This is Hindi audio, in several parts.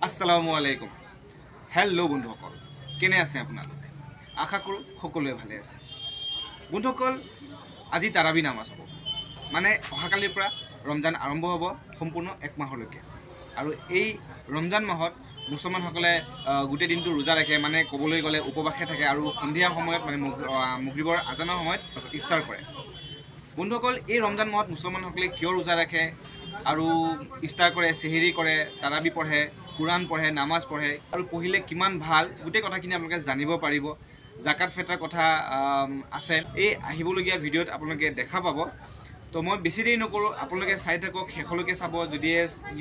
আসসালামু আলাইকুম। হেল্ল' বন্ধুসকল, কেনে আছে আপোনালোক? আশা কৰোঁ সকলোৱে ভালে আছে। বন্ধুসকল, আজি তাৰাবি নামাজ হ'ব, মানে অহাকালিৰ পৰা ৰমজান আৰম্ভ হ'ব সম্পূৰ্ণ এক মাহলৈকে। আৰু এই ৰমজান মাহত মুছলমানসকলে গোটেই দিনটো ৰোজা ৰাখে, মানে ক'বলৈ গ'লে উপবাসে থাকে আৰু সন্ধিয়া সময়ত মানে মাগৰিবৰ আজানৰ সময়ত ইফতাৰ কৰে। বন্ধুসকল, এই ৰমজান মাহত মুছলমানসকলে কিয় ৰোজা ৰাখে আৰু ইফতাৰ কৰে, চেহেৰি কৰে, তাৰাবি পঢ়ে, কুৰাণ পঢ়ে, নামাজ পঢ়ে আৰু পঢ়িলে কিমান ভাল, গোটেই কথাখিনি আপোনালোকে জানিব পাৰিব। জাকাত ফেটাৰ কথা আছে, এই আহিবলগীয়া ভিডিঅ'ত আপোনালোকে দেখা পাব। তো মই বেছি দেৰি নকৰোঁ, আপোনালোকে চাই থাকক, শেষলৈকে চাব। যদি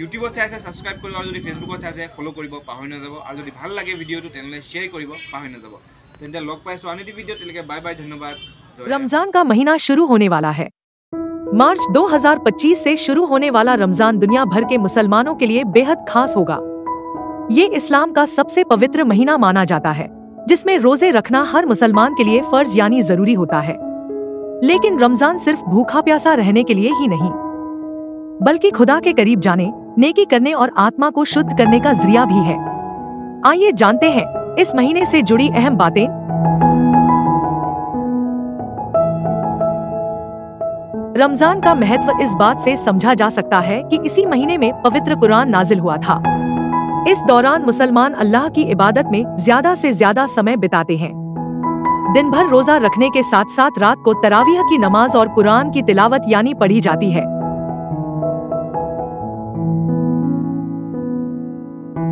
ইউটিউবত চাই আছে ছাবস্ক্ৰাইব কৰিব, আৰু যদি ফেচবুকত চাই আছে ফ'ল' কৰিব পাহৰি নাযাব। আৰু যদি ভাল লাগে ভিডিঅ'টো তেনেহ'লে শ্বেয়াৰ কৰিব পাহৰি নাযাব। তেন্তে লগ পাইছোঁ আন এটি ভিডিঅ', তেনেকৈ বাই বাই, ধন্যবাদ। रमजान का महीना शुरू होने वाला है। मार्च 2025 से शुरू होने वाला रमजान दुनिया भर के मुसलमानों के लिए बेहद खास होगा। ये इस्लाम का सबसे पवित्र महीना माना जाता है, जिसमें रोजे रखना हर मुसलमान के लिए फर्ज यानी जरूरी होता है। लेकिन रमजान सिर्फ भूखा प्यासा रहने के लिए ही नहीं, बल्कि खुदा के करीब जाने, नेकी करने और आत्मा को शुद्ध करने का जरिया भी है। आइए जानते हैं इस महीने से जुड़ी अहम बातें। रमजान का महत्व इस बात से समझा जा सकता है कि इसी महीने में पवित्र कुरान नाजिल हुआ था। इस दौरान मुसलमान अल्लाह की इबादत में ज्यादा से ज्यादा समय बिताते हैं। दिन भर रोजा रखने के साथ साथ रात को तरावीह की नमाज और कुरान की तिलावत यानी पढ़ी जाती है।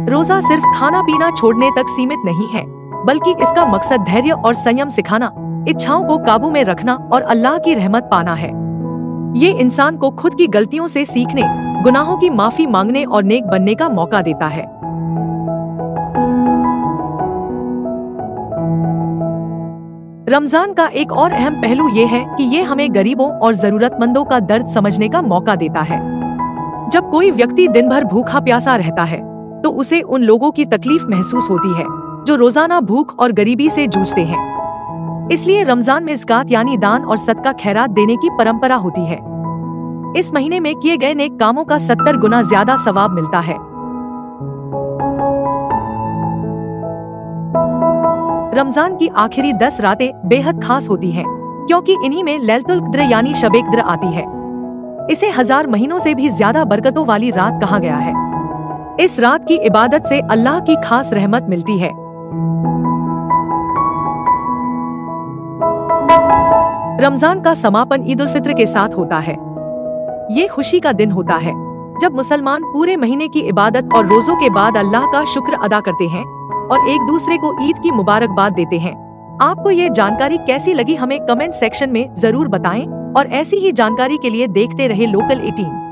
रोजा सिर्फ खाना पीना छोड़ने तक सीमित नहीं है, बल्कि इसका मकसद धैर्य और संयम सिखाना, इच्छाओं को काबू में रखना और अल्लाह की रहमत पाना है। ये इंसान को खुद की गलतियों से सीखने, गुनाहों की माफी मांगने और नेक बनने का मौका देता है। रमजान का एक और अहम पहलू ये है कि ये हमें गरीबों और जरूरतमंदों का दर्द समझने का मौका देता है। जब कोई व्यक्ति दिन भर भूखा प्यासा रहता है, तो उसे उन लोगों की तकलीफ महसूस होती है जो रोजाना भूख और गरीबी से जूझते हैं। इसलिए रमजान में ज़कात यानी दान और सदका खैरात देने की परंपरा होती है। इस महीने में किए गए नेक कामों का 70 गुना ज्यादा सवाब मिलता है। रमजान की आखिरी 10 रातें बेहद खास होती हैं, क्योंकि इन्हीं में लैलतुल क़द्र यानी शब-ए क़द्र आती है। इसे 1000 महीनों से भी ज्यादा बरकतों वाली रात कहा गया है। इस रात की इबादत से अल्लाह की खास रहमत मिलती है। रमजान का समापन ईद उल फित्र के साथ होता है। ये खुशी का दिन होता है जब मुसलमान पूरे महीने की इबादत और रोजों के बाद अल्लाह का शुक्र अदा करते हैं और एक दूसरे को ईद की मुबारकबाद देते हैं। आपको ये जानकारी कैसी लगी हमें कमेंट सेक्शन में जरूर बताएं और ऐसी ही जानकारी के लिए देखते रहे लोकल 18।